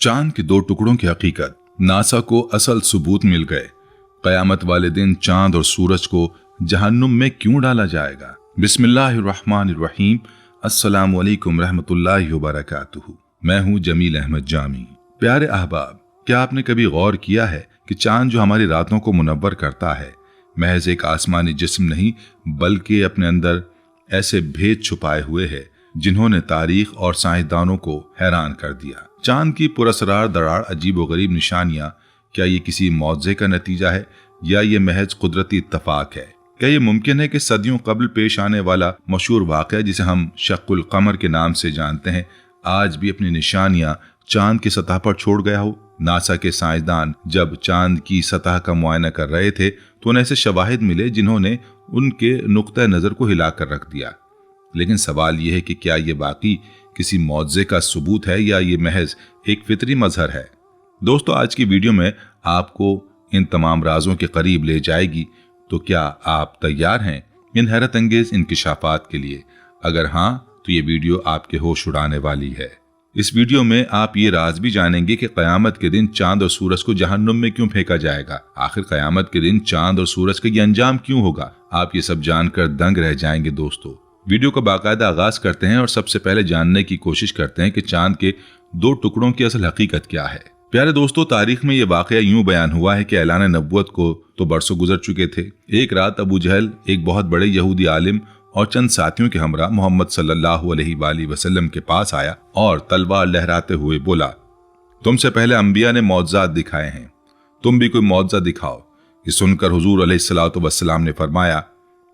चांद के दो टुकड़ों की हकीकत। नासा को असल सबूत मिल गए। कयामत वाले दिन चांद और सूरज को जहन्नुम में क्यों डाला जाएगा। बिस्मिल्लाहिर्रहमानिर्रहीम। अस्सलाम वालेकुम रहमतुल्लाहि व बरकातुहू। मैं हूँ जमील अहमद जामी। प्यारे अहबाब, क्या आपने कभी गौर किया है कि चांद जो हमारी रातों को मुनव्वर करता है महज एक आसमानी जिस्म नहीं, बल्कि अपने अंदर ऐसे भेद छुपाए हुए है जिन्होंने तारीख और साइंसदानों को हैरान कर दिया। चांद की पुरअसरार दरार, अजीब व गरीब निशानियां, क्या ये किसी मौजज़े का नतीजा है या ये महज कुदरती इत्तफाक है? क्या ये मुमकिन है कि सदियों कबल पेश आने वाला मशहूर वाक़या जिसे हम शक्कुल कमर के नाम से जानते हैं आज भी अपनी निशानियां चांद की सतह पर छोड़ गया हो? नासा के साइंसदान जब चांद की सतह का मुआयना कर रहे थे तो उन्हें ऐसे शवाहिद मिले जिन्होंने उनके नुक्ता नज़र को हिलाकर रख दिया। लेकिन सवाल यह है कि क्या ये वाकई किसी मौजज़े का सबूत है या ये महज एक फितरी मजहर है? दोस्तों, आज की वीडियो में आपको इन तमाम राजों के करीब ले जाएगी, तो क्या आप तैयार हैं इन हैरत अंगेज इंकिशाफात के लिए? अगर हाँ, तो ये वीडियो आपके होश उड़ाने वाली है। इस वीडियो में आप ये राज भी जानेंगे कि कयामत के दिन चांद और सूरज को जहन्नुम में क्यों फेंका जाएगा। आखिर कयामत के दिन चांद और सूरज का ये अंजाम क्यों होगा? आप ये सब जानकर दंग रह जाएंगे। दोस्तों, वीडियो का बाकायदा आगाज करते हैं और सबसे पहले जानने की कोशिश करते हैं कि चांद के दो टुकड़ों की असल हकीकत क्या है। प्यारे दोस्तों, तारीख में ये वाकया यूं बयान हुआ है कि ऐलान नबुव्वत को तो बरसों गुजर चुके थे। एक रात अबू जहल एक बहुत बड़े यहूदी आलिम और चंद साथियों के हमरा मोहम्मद सल्लल्लाहु अलैहि वसल्लम के पास आया और तलवार लहराते हुए बोला, तुमसे पहले अंबिया ने मौजज़ात दिखाए हैं, तुम भी कोई मौजज़ा दिखाओ। ये सुनकर हुजूर अलैहिस्सलातु वस्सलाम ने फरमाया,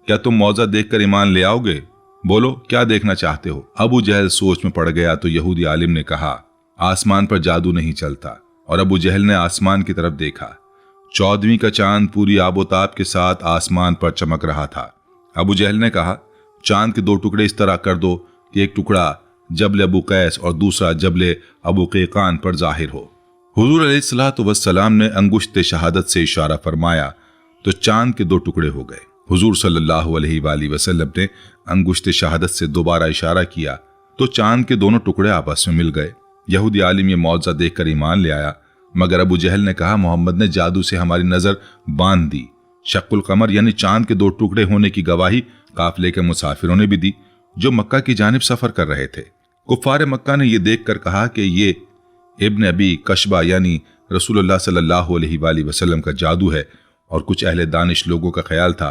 क्या तुम मौजज़ा देखकर ईमान ले आओगे? बोलो, क्या देखना चाहते हो? अबू जहल सोच में पड़ गया तो यहूदी आलिम ने कहा, आसमान पर जादू नहीं चलता। और अबू जहल ने आसमान की तरफ देखा। 14वीं का चांद पूरी आबोताब के साथ आसमान पर चमक रहा था। अबू जहल ने कहा, चांद के दो टुकड़े इस तरह कर दो कि एक टुकड़ा जबल अबू कैस और दूसरा जबल अबू कैकान पर जाहिर हो। हुजूर अलैहिस्सलातु वस्सलाम ने अंगुश्त शहादत से इशारा फरमाया तो चांद के दो टुकड़े हो गए। हुजूर सल्लल्लाहु अलैहि वसल्लम ने अंगुश्त शहादत से दोबारा इशारा किया तो चांद के दोनों टुकड़े आपस में मिल गए। यहूदी आलिम ये मौजज़ा देखकर ईमान ले आया, मगर अबू जहल ने कहा, मोहम्मद ने जादू से हमारी नजर बांध दी। शक्कुल कमर यानी चांद के दो टुकड़े होने की गवाही काफिले के मुसाफिरों ने भी दी जो मक्का की जानिब सफर कर रहे थे। कुफ्फार मक्का ने यह देखकर कहा कि ये इब्न अबी कशबा यानी रसूलुल्लाह सल्लल्लाहु अलैहि वसल्लम का जादू है। और कुछ अहले दानिश लोगों का ख्याल था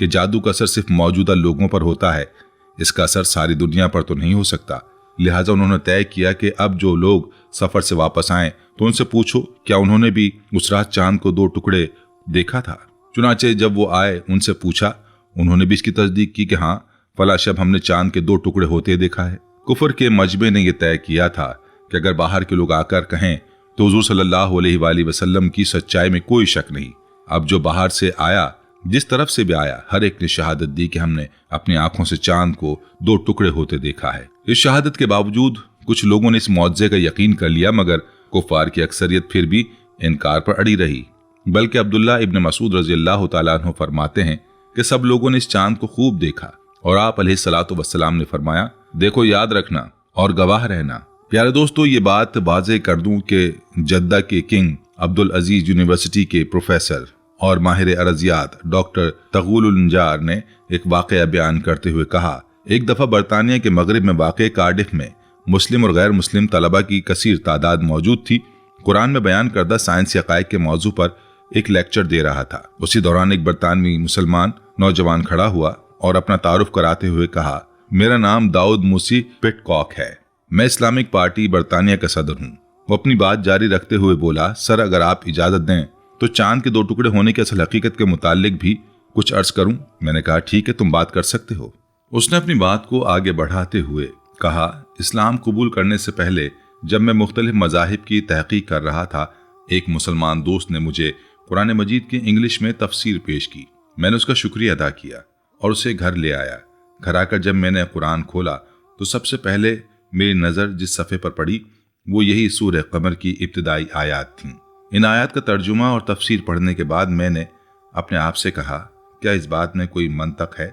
कि जादू का असर सिर्फ मौजूदा लोगों पर होता है, इसका असर सारी दुनिया पर तो नहीं हो सकता। लिहाजा उन्होंने तय किया कि अब जो लोग सफर से वापस आएं तो उनसे पूछो क्या उन्होंने भी उस रात चांद को दो टुकड़े देखा था। चुनाचे जब वो आए उनसे पूछा, उन्होंने भी इसकी तस्दीक की कि हाँ, फला शब हमने चांद के दो टुकड़े होते देखा है। कुफर के मजमे ने यह तय किया था कि अगर बाहर के लोग आकर कहें तो हुजूर सल्लल्लाहु अलैहि वसल्लम की सच्चाई में कोई शक नहीं। अब जो बाहर से आया, जिस तरफ से भी आया, हर एक ने शहादत दी कि हमने अपनी आंखों से चांद को दो टुकड़े होते देखा है। इस शहादत के बावजूद कुछ लोगों ने इस मौजज़े का यकीन कर लिया, मगर कुफार की अक्सरियत फिर भी इनकार पर अड़ी रही। बल्कि अब्दुल्ला इब्न मसूद रज़ियल्लाहु ताला अन्हु फरमाते हैं कि सब लोगों ने इस चांद को खूब देखा और आप अलैहिस्सलातु वस्सलाम ने फरमाया, देखो, याद रखना और गवाह रहना। प्यारे दोस्तों, ये बात वाज़े कर दूं कि जद्दा के किंग अब्दुल अजीज यूनिवर्सिटी के प्रोफेसर और माहिर अरजियात डॉक्टर तगुल निजार ने एक वाकया बयान करते हुए कहा, एक दफा बरतानिया के मगरिब में वाक़े कार्डिफ में मुस्लिम और गैर मुस्लिम तलबा की कसीर तादाद मौजूद थी। कुरान में बयान करदा साइंसी हक़ाइक़ के मौजू पर एक लेक्चर दे रहा था। उसी दौरान एक बरतानवी मुसलमान नौजवान खड़ा हुआ और अपना तारुफ कराते हुए कहा, मेरा नाम दाऊद मूसी पिटकॉक है, मैं इस्लामिक पार्टी बरतानिया का सदर हूँ। वो अपनी बात जारी रखते हुए बोला, सर, अगर आप इजाजत दें तो चांद के दो टुकड़े होने की असल हकीकत के मुतालिक भी कुछ अर्ज करूं। मैंने कहा, ठीक है, तुम बात कर सकते हो। उसने अपनी बात को आगे बढ़ाते हुए कहा, इस्लाम कबूल करने से पहले जब मैं मुख्तलिफ मज़ाहिब की तहकीक कर रहा था, एक मुसलमान दोस्त ने मुझे कुरान मजीद की इंग्लिश में तफसीर पेश की। मैंने उसका शुक्रिया अदा किया और उसे घर ले आया। घर आकर जब मैंने कुरान खोला तो सबसे पहले मेरी नज़र जिस सफ़े पर पड़ी वो यही सूरह कमर की इब्तिदाई आयात थीं। इन आयत का तर्जुमा और तफसीर पढ़ने के बाद मैंने अपने आप से कहा, क्या इस बात में कोई मंतक है?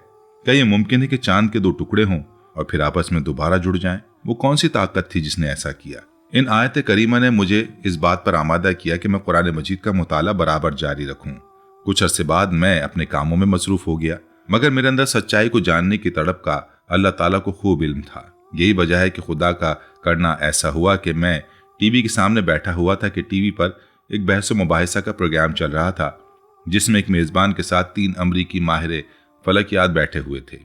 क्या ये मुमकिन है कि चांद के दो टुकड़े हों और फिर आपस में दोबारा जुड़ जाएं? वो कौन सी ताकत थी जिसने ऐसा किया? इन आयत करीमा ने मुझे इस बात पर आमादा किया कि मैं कुरान मजीद का मुताला बराबर जारी रखूं। कुछ अरसे बाद मैं अपने कामों में मसरूफ हो गया, मगर मेरे अंदर सच्चाई को जानने की तड़प का अल्लाह ताला को खूब इल्म था। यही वजह है कि खुदा का करना ऐसा हुआ कि मैं टीवी के सामने बैठा हुआ था कि टीवी पर एक बहस मुबाहिसा का प्रोग्राम चल रहा था, जिसमें एक मेज़बान के साथ 3 अमरीकी माहिर फलकियात बैठे हुए थे।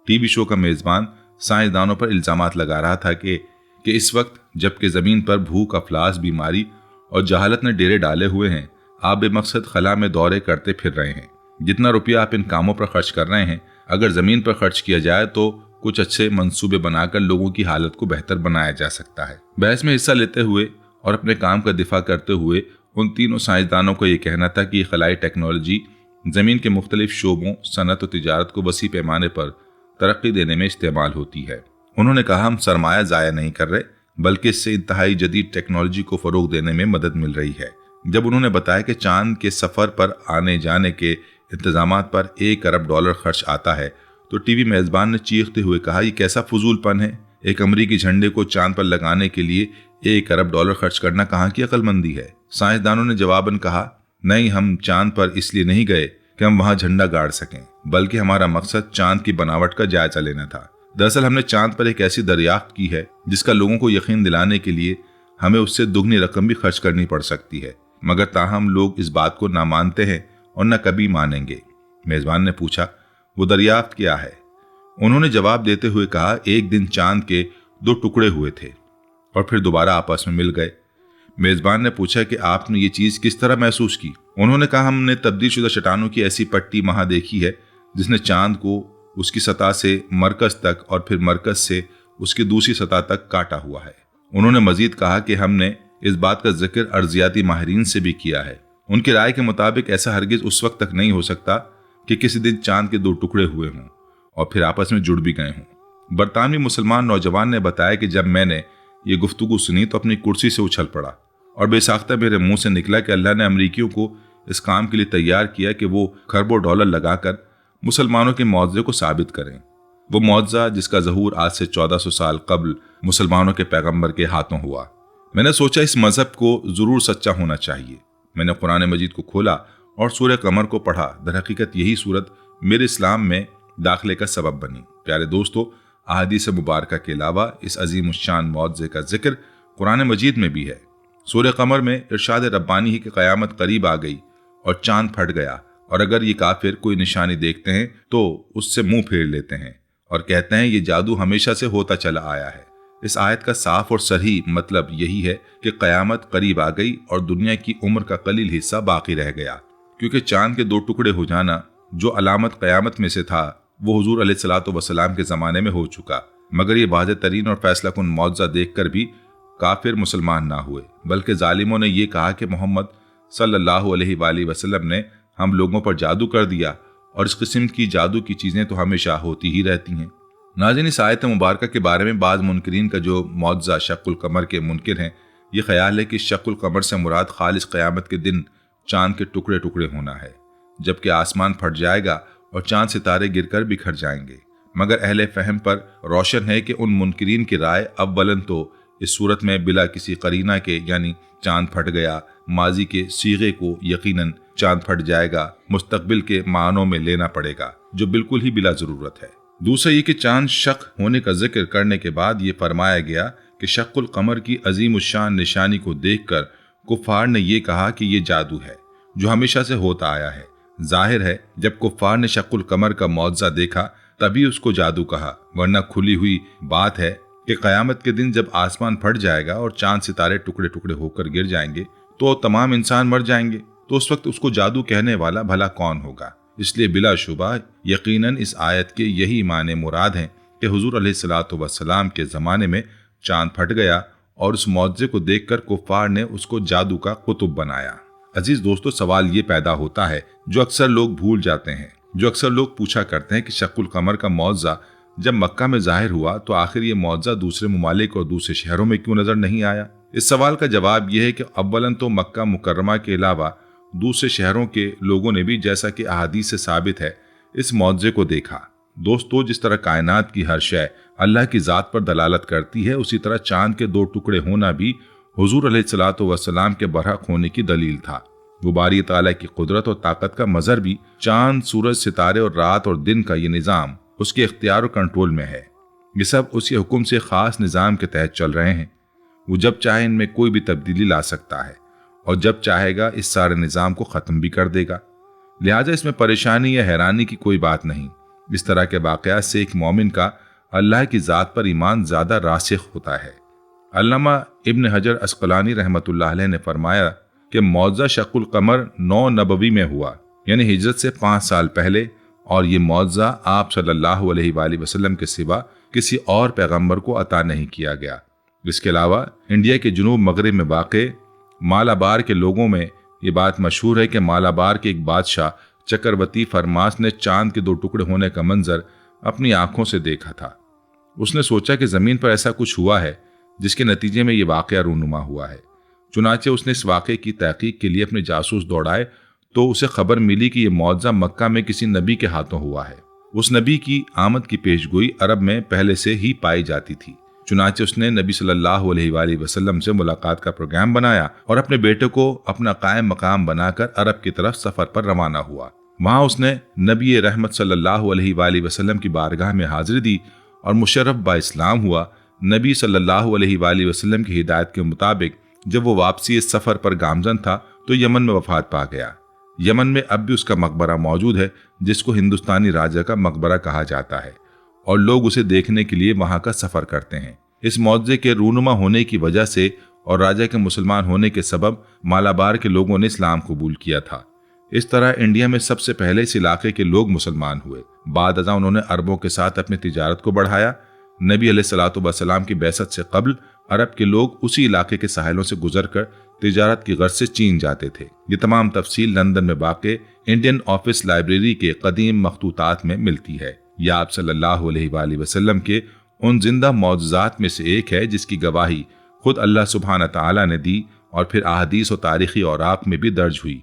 टीवी शो का मेज़बान साइंसदानों पर इल्ज़ामात लगा रहा था कि इस वक्त जबकि ज़मीन पर भूख, अफलास, बीमारी और जहालत ने डेरे डाले हुए हैं, आप बेमकसद खला में दौरे करते फिर रहे हैं। जितना रुपया आप इन कामों पर खर्च कर रहे हैं, अगर ज़मीन पर खर्च किया जाए तो कुछ अच्छे मंसूबे बनाकर लोगों की हालत को बेहतर बनाया जा सकता है। बहस में हिस्सा लेते हुए और अपने काम का दिफा करते हुए उन तीनों साइंसदानों को यह कहना था कि खलाई टेक्नोलॉजी ज़मीन के मुख्तलिफ शोबों, सनत और तिजारत को वसी पैमाने पर तरक्की देने में इस्तेमाल होती है। उन्होंने कहा, हम सरमाया ज़ाया नहीं कर रहे, बल्कि इससे इंतहाई जदीद टेक्नोलॉजी को फ़रोग देने में मदद मिल रही है। जब उन्होंने बताया कि चांद के सफ़र पर आने जाने के इंतजामात पर $1 अरब खर्च आता है, तो टीवी मेज़बान ने चीखते हुए कहा, यह कैसा फजूलपन है। एक अमरीकी झंडे को चांद पर लगाने के लिए $1 अरब खर्च करना कहाँ की अक्लमंदी है। साइंसदानों ने जवाबन कहा, नहीं, हम चांद पर इसलिए नहीं गए कि हम वहां झंडा गाड़ सकें, बल्कि हमारा मकसद चांद की बनावट का जायजा लेना था। दरअसल हमने चांद पर एक ऐसी दरियाफ्त की है जिसका लोगों को यकीन दिलाने के लिए हमें उससे दुगनी रकम भी खर्च करनी पड़ सकती है, मगर ताहम लोग इस बात को ना मानते हैं और न कभी मानेंगे। मेज़बान ने पूछा, वो दरियाफ्त क्या है? उन्होंने जवाब देते हुए कहा, एक दिन चांद के 2 टुकड़े हुए थे और फिर दोबारा आपस में मिल गए। मेज़बान ने पूछा कि आपने ये चीज़ किस तरह महसूस की? उन्होंने कहा, हमने तब्दील शुदा चट्टानों की ऐसी पट्टी वहां देखी है जिसने चांद को उसकी सतह से मरकज तक और फिर मरकज से उसकी दूसरी सतह तक काटा हुआ है। उन्होंने मजीद कहा कि हमने इस बात का जिक्र अर्जियाती माहिरीन से भी किया है। उनकी राय के मुताबिक ऐसा हरगिज उस वक्त तक नहीं हो सकता कि किसी दिन चांद के 2 टुकड़े हुए हों और फिर आपस में जुड़ भी गए हों। बरतानवी मुसलमान नौजवान ने बताया कि जब मैंने ये गुफ्तगू सुनी तो अपनी कुर्सी से उछल पड़ा और बेसाख्ता मेरे मुंह से निकला कि अल्लाह ने अमरीकियों को इस काम के लिए तैयार किया कि वो खरबों डॉलर लगाकर मुसलमानों के मुआवजे को साबित करें। वो मुआवजा जिसका ज़हूर आज से 1400 साल कबल मुसलमानों के पैगंबर के हाथों हुआ। मैंने सोचा इस मजहब को ज़रूर सच्चा होना चाहिए। मैंने कुरान मजीद को खोला और सूरह कमर को पढ़ा। दरहकीकत यही सूरत मेरे इस्लाम में दाखिले का सबब बनी। प्यारे दोस्तों, अहादीस मुबारका के अलावा इस अजीम शान मुआवजे का जिक्र कुरान मजीद में भी है। सूरह कमर में इरशाद रब्बानी ही कि क़यामत करीब आ गई और चांद फट गया, और अगर ये काफिर कोई निशानी देखते हैं तो उससे मुंह फेर लेते हैं और कहते हैं ये जादू हमेशा से होता चला आया है। इस आयत का साफ और सही मतलब यही है कि क़यामत करीब आ गई और दुनिया की उम्र का कलील हिस्सा बाकी रह गया, क्योंकि चांद के 2 टुकड़े हो जाना जो अलामत क़यामत में से था वो हुजूर अलैहिस्सलातु वस्सलाम के ज़माने में हो चुका। मगर ये वाज़ेह तरीन और फैसला कुन मौज़ा देख कर भी काफिर मुसलमान ना हुए, बल्कि जालिमों ने ये कहा कि मोहम्मद सल्लल्लाहु अलैहि वसल्लम ने हम लोगों पर जादू कर दिया और इस किस्म की जादू की चीज़ें तो हमेशा होती ही रहती हैं। नाज़रीन, इस आयत मुबारका के बारे में बाज़ मुनकरीन का जो मुआवजा शक्कुल कमर के मुनकिर हैं, ये ख्याल है कि शक्कुल कमर से मुराद खालिस क़यामत के दिन चांद के टुकड़े टुकड़े होना है, जबकि आसमान फट जाएगा और चांद सितारे गिरकर बिखर जाएंगे। मगर अहले फ़हम पर रोशन है कि उन मुनकरीन की राय अव्वलन तो इस सूरत में बिला किसी करीना के, यानी चांद फट गया, माजी के सीगे को यकीनन चांद फट जाएगा, मुस्तकबिल के मानों में लेना पड़ेगा, जो बिल्कुल ही बिला ज़रूरत है। दूसरा ये कि चांद शक होने का जिक्र करने के बाद ये फरमाया गया कि शक्कुल कमर की अजीम शान निशानी को देखकर कुफार ने ये कहा कि ये जादू है जो हमेशा से होता आया है। जाहिर है जब कुफार ने शक्कुल कमर का मुआवजा देखा तभी उसको जादू कहा, वरना खुली हुई बात है कि क़यामत के दिन जब आसमान फट जाएगा और चांद सितारे टुकड़े टुकड़े होकर गिर जाएंगे तो तमाम इंसान मर जाएंगे, तो उस वक्त उसको जादू कहने वाला भला कौन होगा। इसलिए बिलाशुबा यकीनन इस आयत के यही माने मुराद हैं कि हुजूर अलैहिस्सलातु वस्सलाम के ज़माने में चांद फट गया और उस मौजज़े को देखकर कुफ़ार ने उसको जादू का कुतुब बनाया। अजीज दोस्तों, सवाल ये पैदा होता है जो अक्सर लोग भूल जाते हैं, जो अक्सर लोग पूछा करते हैं कि शक्कुल कमर का मौजज़ा जब मक्का में ज़ाहिर हुआ तो आखिर ये मौजज़ा दूसरे ममालिक और दूसरे शहरों में क्यों नज़र नहीं आया। इस सवाल का जवाब यह है कि अव्वलन तो मक्का मुकर्रमा के अलावा दूसरे शहरों के लोगों ने भी, जैसा कि अहादीस से साबित है, इस मौजज़े को देखा। दोस्तों, जिस तरह कायनात की हर शय अल्लाह की ज़ात पर दलालत करती है, उसी तरह चांद के 2 टुकड़े होना भी हुजूर अलैहिस्सलातु वस्सलाम के बरहक होने की दलील था। वो बारी ताला की कुदरत और ताकत का मज़हर भी चांद, सूरज, सितारे और रात और दिन का ये निज़ाम उसके इख्तियार और कंट्रोल में है। ये सब उसके हुक्म से ख़ास निज़ाम के तहत चल रहे हैं। वो जब चाहे इनमें कोई भी तब्दीली ला सकता है और जब चाहेगा इस सारे निज़ाम को ख़त्म भी कर देगा। लिहाजा इसमें परेशानी या हैरानी की कोई बात नहीं। इस तरह के वाक़यात से एक मोमिन का अल्लाह की ज़ात पर ईमान ज़्यादा रासिख होता है। अल्लामा इब्न हजर अस्क़लानी रहमतुल्लाह अलैह ने फरमाया कि मौज़ा शक़ुल क़मर 9 नबवी में हुआ, यानी हिजरत से 5 साल पहले, और ये मौज़ा आप सल्लल्लाहु अलैहि वसल्लम के सिवा किसी और पैगम्बर को अता नहीं किया गया। इसके अलावा इंडिया के जुनूब मगरिब में वाक़े मालाबार के लोगों में ये बात मशहूर है कि मालाबार के एक बादशाह चक्रवर्ती फरमास ने चांद के 2 टुकड़े होने का मंजर अपनी आंखों से देखा था। उसने सोचा कि ज़मीन पर ऐसा कुछ हुआ है जिसके नतीजे में ये वाक़या रूनुमा हुआ है। चुनाचे उसने इस वाक़े की तहकीक के लिए अपने जासूस दौड़ाए तो उसे खबर मिली कि यह मौज़ा मक्का में किसी नबी के हाथों हुआ है। उस नबी की आमद की पेशगोई अरब में पहले से ही पाई जाती थी। चुनाचे उसने नबी सल्लल्लाहु अलैहि वसल्लम से मुलाकात का प्रोग्राम बनाया और अपने बेटे को अपना कायम मकाम बनाकर अरब की तरफ सफ़र पर रवाना हुआ। वहाँ उसने नबी रहमत सल्लल्लाहु अलैहि वसल्लम की बारगाह में हाजिरी दी और मुशर्रफ बा इस्लाम हुआ। नबी सल्लल्लाहु अलैहि वसल्लम की हिदायत के मुताबिक जब वो वापसी इस सफ़र पर गामजन था तो यमन में वफात पा गया। यमन में अब भी उसका मकबरा मौजूद है, जिसको हिंदुस्तानी राजा का मकबरा कहा जाता है, और लोग उसे देखने के लिए वहाँ का सफ़र करते हैं। इस मौज़े के रूनुमा होने की वजह से और राजा के मुसलमान होने के सबब मालाबार के लोगों ने इस्लाम कबूल किया था। इस तरह इंडिया में सबसे पहले इस इलाके के लोग मुसलमान हुए। बाद अज़ा उन्होंने अरबों के साथ अपनी तिजारत को बढ़ाया। नबी अलैहिस्सलातु वस्सलाम की बैसत से कब्ल अरब के लोग उसी इलाके के साहिलों से गुजरकर तिजारत की गर्ज से चीन जाते थे। ये तमाम तफसील लंदन में वाक़े इंडियन ऑफिस लाइब्रेरी के कदीम मखतूतात में मिलती है। यह आप सल्लल्लाहु अलैहि वसल्लम के उन जिंदा मौजज़ात में से एक है जिसकी गवाही खुद अल्लाह सुब्हान तआला ने दी और फिर अहादीस और तारीख़ी औराक़ में भी दर्ज हुई,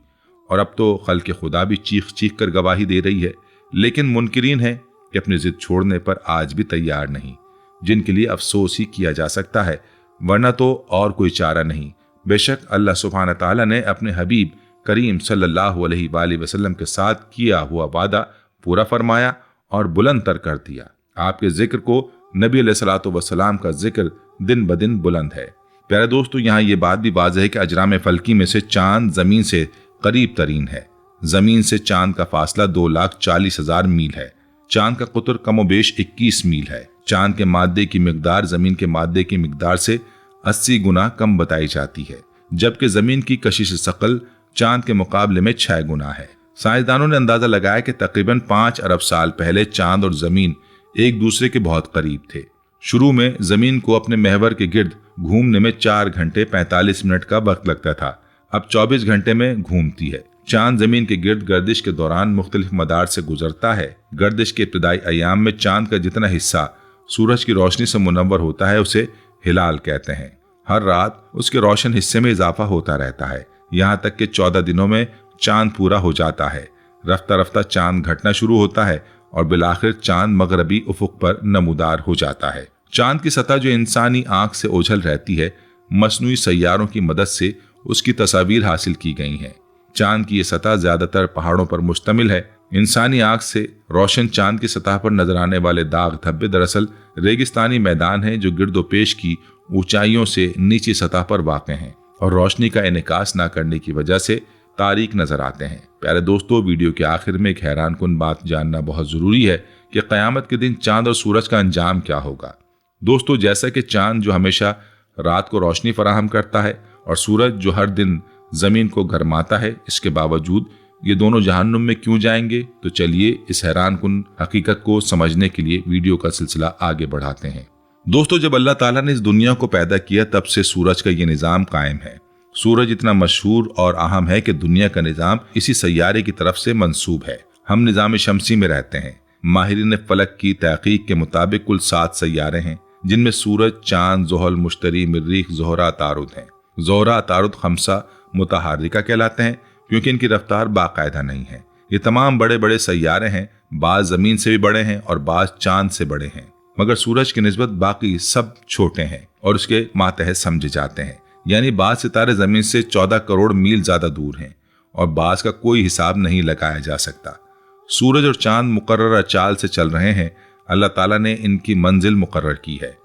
और अब तो खल्क़ खुदा भी चीख चीख कर गवाही दे रही है। लेकिन मुनकिरीन है कि अपनी ज़िद छोड़ने पर आज भी तैयार नहीं, जिनके लिए अफसोस ही किया जा सकता है, वरना तो और कोई चारा नहीं। बेशक अल्लाह सुब्हान तआला ने अपने हबीब करीम सल्लल्लाहु अलैहि वसल्लम के साथ किया हुआ वादा पूरा फरमाया और बुलंद तर कर दिया। आपके जिक्र को नबी अलैहिस्सलातु वस्सलाम का जिक्र दिन ब दिन बुलंद है। प्यारे दोस्तों, यहाँ ये बात भी वाज़ेह है कि अजराम फल्की में से चांद ज़मीन से करीब तरीन है। ज़मीन से चांद का फासला 2,40,000 मील है। चांद का कुतर कमोबेश 21 मील है। चांद के मादे की मिकदार ज़मीन के मादे की मिकदार से 80 गुना कम बताई जाती है, जबकि ज़मीन की कशिश सकल चांद के मुकाबले में 6 गुना है। साइंसदानों ने अंदाज़ा लगाया कि तकरीबन 5 अरब साल पहले चांद और ज़मीन एक दूसरे के बहुत करीब थे। शुरू में ज़मीन को अपने महवर के गिर्द घूमने में 4 घंटे 45 मिनट का वक्त लगता था, अब 24 घंटे में घूमती है। चांद ज़मीन के गिर्द गर्दिश के दौरान मुख्तलिफ मदार से गुजरता है। गर्दिश के इब्तिदाई अयाम में चांद का जितना हिस्सा सूरज की रोशनी से मुनव्वर होता है उसे हिलाल कहते हैं। हर रात उसके रोशन हिस्से में इजाफा होता रहता है, यहाँ तक कि 14 दिनों में चांद पूरा हो जाता है। रफ्ता रफ्ता चांद घटना शुरू होता है और बिलाखिर चांद मगरबी उफुक पर नमूदार हो जाता है। चांद की सतह जो इंसानी आंख से ओझल रहती है, मसनूई सैयारों की मदद से उसकी तस्वीर हासिल की गई हैं। चांद की ये सतह ज्यादातर पहाड़ों पर मुश्तमिल है। इंसानी आंख से रोशन चांद की सतह पर नजर आने वाले दाग धब्बे दरअसल रेगिस्तानी मैदान हैं जो गिरदोपेश की ऊंचाइयों से नीची सतह पर वाक़ हैं और रोशनी का इनकास न करने की वजह से तारीक नजर आते हैं। प्यारे दोस्तों, वीडियो के आखिर में एक हैरान कुन बात जानना बहुत जरूरी है कि क़यामत के दिन चांद और सूरज का अंजाम क्या होगा। दोस्तों, जैसा कि चांद जो हमेशा रात को रोशनी फराहम करता है और सूरज जो हर दिन जमीन को गरमाता है, इसके बावजूद ये दोनों जहन्नुम में क्यों जाएंगे? तो चलिए इस हैरान कुन हकीकत को समझने के लिए वीडियो का सिलसिला आगे बढ़ाते हैं। दोस्तों, जब अल्लाह ताला ने इस दुनिया को पैदा किया तब से सूरज का ये निज़ाम कायम है। सूरज इतना मशहूर और अहम है कि दुनिया का निज़ाम इसी सैयारे की तरफ से मंसूब है। हम निज़ाम शमसी में रहते हैं। माहिरीन फलक की तहकीक के मुताबिक कुल 7 सैयारे हैं, जिनमें सूरज, चांद, ज़ुहल, मुश्तरी, मरीख, ज़ोहरा, तारुद हैं। ज़ोहरा, तारुद खमसा मुतहारिका कहलाते हैं क्योंकि इनकी रफ्तार बाकायदा नहीं है। ये तमाम बड़े बड़े सैयारे हैं, बाज़ ज़मीन से भी बड़े हैं और बाज़ चांद से बड़े हैं। मगर सूरज की निस्बत बाकी सब छोटे हैं और उसके मातहत समझे जाते हैं। यानी बाज़ सितारे ज़मीन से 14 करोड़ मील ज़्यादा दूर हैं और बाज़ का कोई हिसाब नहीं लगाया जा सकता। सूरज और चांद मुकर्रर चाल से चल रहे हैं। अल्लाह ताला ने इनकी मंजिल मुकर्रर की है।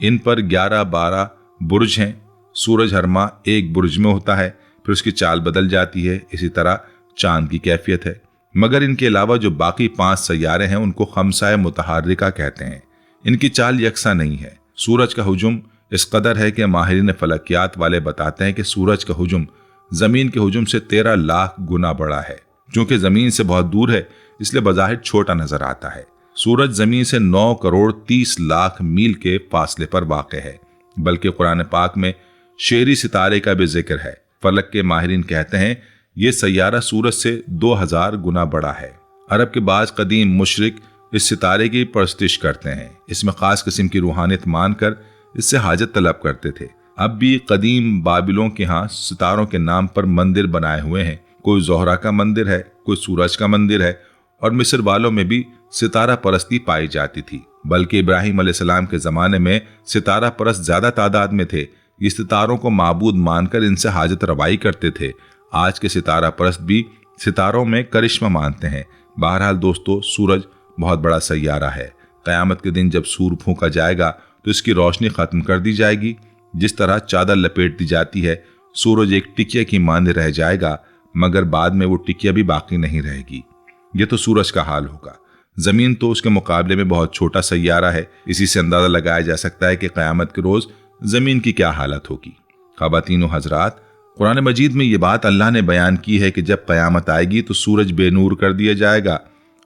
इन पर 11-12 बुर्ज हैं। सूरज हर माह एक बुर्ज में होता है, फिर उसकी चाल बदल जाती है। इसी तरह चांद की कैफियत है। मगर इनके अलावा जो बाकी 5 सैयारे हैं उनको खमसाए मुतहर्रिका कहते हैं। इनकी चाल यकसा नहीं है। सूरज का हुजुम इस कदर है कि माहिरीन फलकियात वाले बताते हैं कि सूरज का हुजुम जमीन के हुजुम से 13 लाख गुना बड़ा है। चूंकि जमीन से बहुत दूर है इसलिए बज़ाहिर छोटा नजर आता है। सूरज जमीन से 9 करोड़ 30 लाख मील के फासले पर वाक़ है। बल्कि कुरान पाक में शेरी सितारे का भी जिक्र है। फलक के माहिरीन कहते हैं ये सैयारा सूरज से 2000 गुना बड़ा है। अरब के बाज़ कदीम मुशरिक इस सितारे की परस्तिश करते हैं। इसमें खास किस्म की रूहानियत मानकर इससे हाजत तलब करते थे। अब भी कदीम बाबिलों के यहाँ सितारों के नाम पर मंदिर बनाए हुए हैं। कोई ज़ोहरा का मंदिर है, कोई सूरज का मंदिर है और मिस्र वालों में भी सितारा परस्ती पाई जाती थी। बल्कि इब्राहिम अलैहिस्सलाम के ज़माने में सितारा परस्त ज़्यादा तादाद में थे। ये सितारों को माबूद मानकर इनसे हाजत रवाई करते थे। आज के सितारा परस्त भी सितारों में करिश्मा मानते हैं। बहरहाल दोस्तों, सूरज बहुत बड़ा सैयारा है। क़यामत के दिन जब सूर्य फूंका जाएगा तो इसकी रोशनी ख़त्म कर दी जाएगी। जिस तरह चादर लपेट दी जाती है, सूरज एक टिकिया की मांद रह जाएगा, मगर बाद में वो टिकिया भी बाकी नहीं रहेगी। ये तो सूरज का हाल होगा। ज़मीन तो उसके मुकाबले में बहुत छोटा सैयारा है। इसी से अंदाज़ा लगाया जा सकता है कि क़यामत के रोज़ ज़मीन की क्या हालत होगी। ख़वातीन हज़रात, कुरान मजीद में ये बात अल्लाह ने बयान की है कि जब क़यामत आएगी तो सूरज बेनूर कर दिया जाएगा,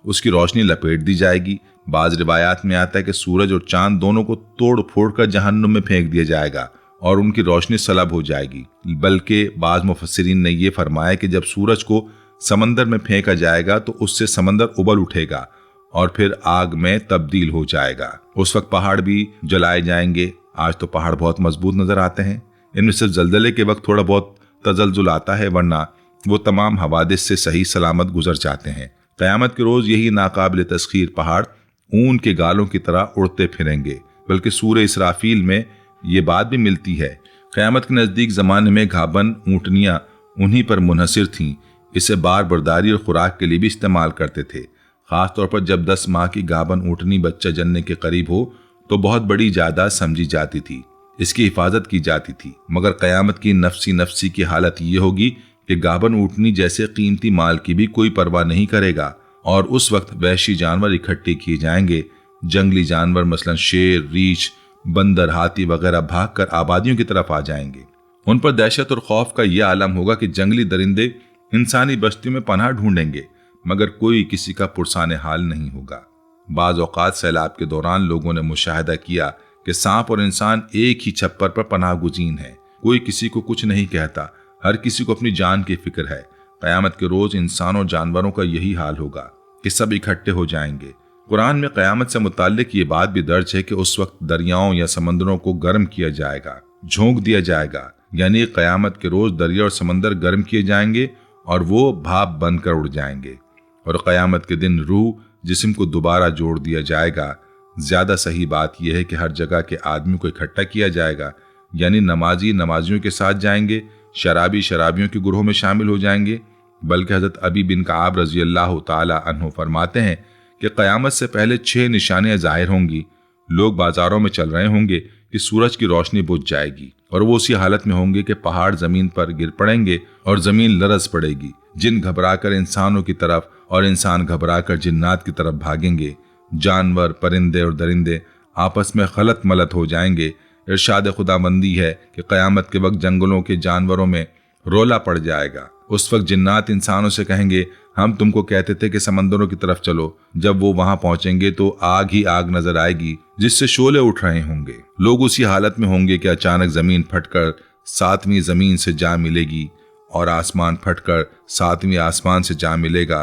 उसकी रोशनी लपेट दी जाएगी। बाज़ रिवायात में आता है कि सूरज और चांद दोनों को तोड़ फोड़ कर जहन्नुम में फेंक दिया जाएगा और उनकी रोशनी सलब हो जाएगी। बल्कि बाज़ मुफस्सिरीन ने यह फरमाया कि जब सूरज को समंदर में फेंका जाएगा तो उससे समंदर उबल उठेगा और फिर आग में तब्दील हो जाएगा। उस वक्त पहाड़ भी जलाए जाएंगे। आज तो पहाड़ बहुत मजबूत नजर आते हैं। इनमें सिर्फ जल्जले के वक्त थोड़ा बहुत तजल्जुल आता है, वरना वो तमाम हवादिस से सही सलामत गुजर जाते हैं। क़यामत के रोज़ यही नाकाबिल तस्खीर पहाड़ ऊन के गालों की तरह उड़ते फिरेंगे। बल्कि सूरह इसराफील में ये बात भी मिलती है। क़यामत के नज़दीक ज़माने में घाबन ऊँटनियाँ उन्हीं पर मुनहसिर थीं। इसे बार बर्दारी और खुराक के लिए भी इस्तेमाल करते थे। ख़ास तौर पर जब 10 माह की गाबन ऊँटनी बच्चा जनने के करीब हो तो बहुत बड़ी जायदाद समझी जाती थी, इसकी हिफाजत की जाती थी। मगर क़यामत की नफसी की हालत ये होगी कि गाबन ऊँटनी जैसे कीमती माल की भी कोई परवाह नहीं करेगा और उस वक्त वहशी जानवर इकट्ठे किए जाएंगे। जंगली जानवर मसलन शेर, रीछ, बंदर, हाथी वगैरह भागकर आबादियों की तरफ आ जाएंगे। उन पर दहशत और खौफ का यह आलम होगा कि जंगली दरिंदे इंसानी बस्तियों में पनाह ढूंढेंगे, मगर कोई किसी का पुरसाने हाल नहीं होगा। बाज़ औक़ात सैलाब के दौरान लोगों ने मुशाहिदा किया कि सांप और इंसान एक ही छप्पर पर पनाह गुज़ीन है। कोई किसी को कुछ नहीं कहता, हर किसी को अपनी जान की फिक्र है। क़यामत के रोज़ इंसानों और जानवरों का यही हाल होगा कि सब इकट्ठे हो जाएंगे। कुरान में क़यामत से मुताल्लिक ये बात भी दर्ज है कि उस वक्त दरियाओं या समंदरों को गर्म किया जाएगा, झोंक दिया जाएगा। यानी क़यामत के रोज़ दरिया और समंदर गर्म किए जाएंगे और वो भाप बनकर उड़ जाएंगे। और क़यामत के दिन रूह जिस्म को दोबारा जोड़ दिया जाएगा। ज़्यादा सही बात यह है कि हर जगह के आदमी को इकट्ठा किया जाएगा। यानी नमाजी नमाजियों के साथ जाएंगे, शराबी शराबियों के गुरोह में शामिल हो जाएंगे। बल्कि हज़रत अबी बिन कआब रज़ी अल्लाह ताला अन्हु फरमाते हैं कि क़यामत से पहले 6 निशानियाँ ज़ाहिर होंगी। लोग बाज़ारों में चल रहे होंगे कि सूरज की रोशनी बुझ जाएगी और वो उसी हालत में होंगे कि पहाड़ ज़मीन पर गिर पड़ेंगे और ज़मीन लरज़ पड़ेगी। जिन घबराकर इंसानों की तरफ और इंसान घबराकर जिन्नात की तरफ भागेंगे। जानवर, परिंदे और दरिंदे आपस में खलत मलत हो जाएंगे। इरशाद खुदाबंदी है कि क़यामत के वक्त जंगलों के जानवरों में रोला पड़ जाएगा। उस वक्त जिन्नात इंसानों से कहेंगे, हम तुमको कहते थे कि समंदरों की तरफ चलो। जब वो वहां पहुंचेंगे तो आग ही आग नजर आएगी जिससे शोले उठ रहे होंगे। लोग उसी हालत में होंगे कि अचानक जमीन फटकर 7वीं जमीन से जा मिलेगी और आसमान फटकर 7वीं आसमान से जा मिलेगा।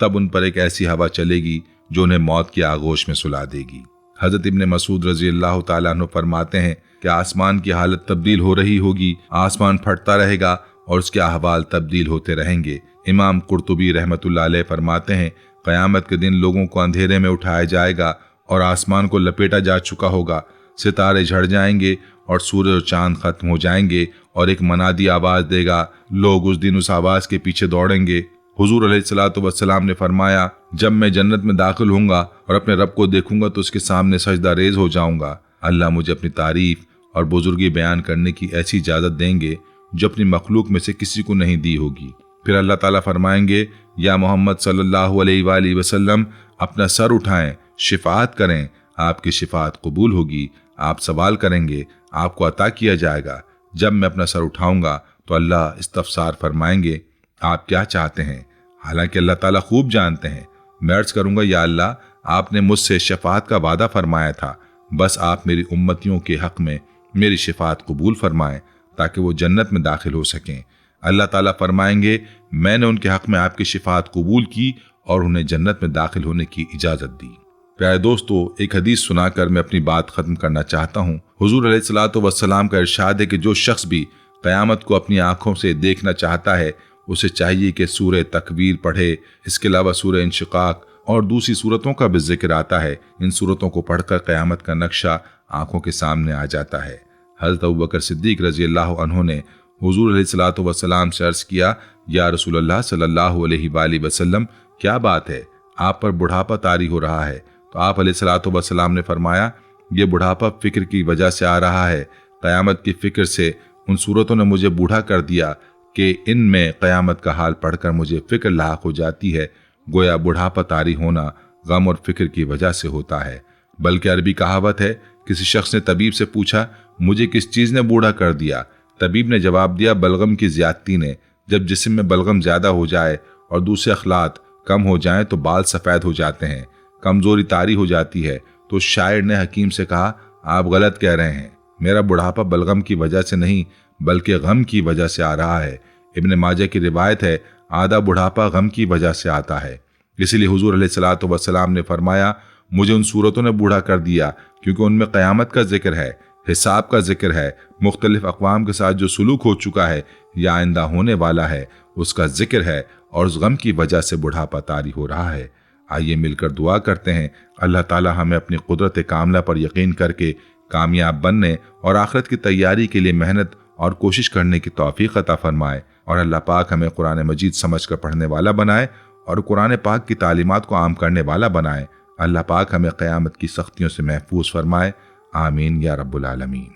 तब उन पर एक ऐसी हवा चलेगी जो उन्हें मौत की आगोश में सुला देगी। हजरत इब्ने मसूद रजी अल्लाह ताला अन्हु फरमाते हैं कि आसमान की हालत तब्दील हो रही होगी, आसमान फटता रहेगा और उसके अहवाल तब्दील होते रहेंगे। इमाम कुर्तुबी रहमतुल्लाह अलैह फरमाते हैं, क़यामत के दिन लोगों को अंधेरे में उठाया जाएगा और आसमान को लपेटा जा चुका होगा, सितारे झड़ जाएंगे और सूरज और चांद खत्म हो जाएंगे और एक मनादी आवाज देगा। लोग उस दिन उस आवाज के पीछे दौड़ेंगे। हुजूर अलैहिस्सलातु वस्सलाम ने फरमाया, जब मैं जन्नत में दाखिल होऊंगा और अपने रब को देखूंगा तो उसके सामने सजदा रेज हो जाऊंगा। अल्लाह मुझे अपनी तारीफ और बुजुर्गी बयान करने की ऐसी इजाजत देंगे जो अपनी मखलूक में से किसी को नहीं दी होगी। फिर अल्लाह ताला फरमाएंगे, या मोहम्मद सल्लल्लाहु अलैहि वसल्लम, अपना सर उठाएं, शिफात करें, आपकी शिफात कबूल होगी। आप सवाल करेंगे, आपको अता किया जाएगा। जब मैं अपना सर उठाऊंगा तो अल्लाह इस्तफसार फरमाएंगे, आप क्या चाहते हैं? हालांकि अल्लाह ताला खूब जानते हैं। मैं अर्ज करूंगा, या अल्लाह, आपने मुझसे शफात का वादा फरमाया था, बस आप मेरी उम्मतियों के हक में मेरी शिफात कबूल फरमाएं ताकि वो जन्नत में दाखिल हो सकें। अल्लाह ताला फरमाएंगे, मैंने उनके हक में आपकी शिफात कबूल की और उन्हें जन्नत में दाखिल होने की इजाजत दी। प्यारे दोस्तों, एक हदीस सुनाकर मैं अपनी बात खत्म करना चाहता हूँ। हुजूर अलैहिस्सलातु वस्सलाम का इरशाद है कि जो शख्स भी क़यामत को अपनी आंखों से देखना चाहता है उसे चाहिए कि सूरह तकवीर पढ़े। इसके अलावा सूरह इंशिकाक और दूसरी सूरतों का भी जिक्र आता है। इन सूरतों को पढ़कर क़यामत का नक्शा आंखों के सामने आ जाता है। हज़रत अबू बकर सिद्दीक़ रज़ी अल्लाह अन्हु ने हुजूर अलैहिस्सलातु वस्सलाम से अर्ज़ किया, या रसूलल्लाह सल्लल्लाहु अलैहि वसल्लम, क्या बात है, आप पर बुढ़ापा तारी हो रहा है? तो आप अलैहिस्सलातु वस्सलाम ने फरमाया, ये बुढ़ापा फ़िक्र की वजह से आ रहा है। क़यामत की फ़िक्र से उन सूरतों ने मुझे बूढ़ा कर दिया कि इनमें क़यामत का हाल पढ़कर मुझे फ़िक्र लाहक हो जाती है। गोया बुढ़ापा तारी होना गम और फ़िक्र की वजह से होता है। बल्कि अरबी कहावत है, किसी शख्स ने तबीब से पूछा, मुझे किस चीज़ ने बूढ़ा कर दिया? तबीब ने जवाब दिया, बलगम की ज़्यादती ने। जब जिस्म में बलगम ज़्यादा हो जाए और दूसरे अखलात कम हो जाएं तो बाल सफ़ेद हो जाते हैं, कमज़ोरी तारी हो जाती है। तो शायर ने हकीम से कहा, आप गलत कह रहे हैं, मेरा बुढ़ापा बलगम की वजह से नहीं बल्कि गम की वजह से आ रहा है। इब्न माजा की रिवायत है, आधा बुढ़ापा गम की वजह से आता है। इसीलिए हुजूर अलैहिस्सलातु वस्सलाम ने फरमाया, मुझे उन सूरतों ने बूढ़ा कर दिया क्योंकि उनमें क़यामत का जिक्र है, हिसाब का जिक्र है, मुख्तलिफ अक़वाम के साथ जो सुलूक हो चुका है या आइंदा होने वाला है उसका जिक्र है, और उस गम की वजह से बुढ़ापा तारी हो रहा है। आइए मिलकर दुआ करते हैं, अल्लाह ताला हमें अपनी कुदरत कामिला पर यकीन करके कामयाब बनने और आखिरत की तैयारी के लिए मेहनत और कोशिश करने की तौफीक अता फरमाए, और अल्लाह पाक हमें कुरान मजीद समझ कर पढ़ने वाला बनाए और कुरान पाक की तालीमात को आम करने वाला बनाए। अल्लाह पाक हमें क़यामत की सख्तियों से महफूज फरमाए। आमीन या रब्बुल आलमीन।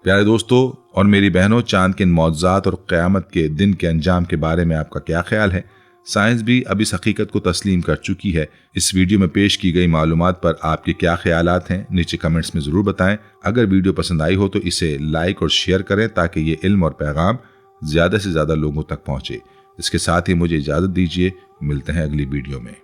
प्यारे दोस्तों और मेरी बहनों, चांद के इन मौजज़ात और क़यामत के दिन के अंजाम के बारे में आपका क्या ख्याल है? साइंस भी अब इस हकीकत को तस्लीम कर चुकी है। इस वीडियो में पेश की गई मालूमात पर आपके क्या ख्यालात हैं, नीचे कमेंट्स में ज़रूर बताएं। अगर वीडियो पसंद आई हो तो इसे लाइक और शेयर करें ताकि ये इल्म और पैगाम ज़्यादा से ज़्यादा लोगों तक पहुँचे। इसके साथ ही मुझे इजाज़त दीजिए, मिलते हैं अगली वीडियो में।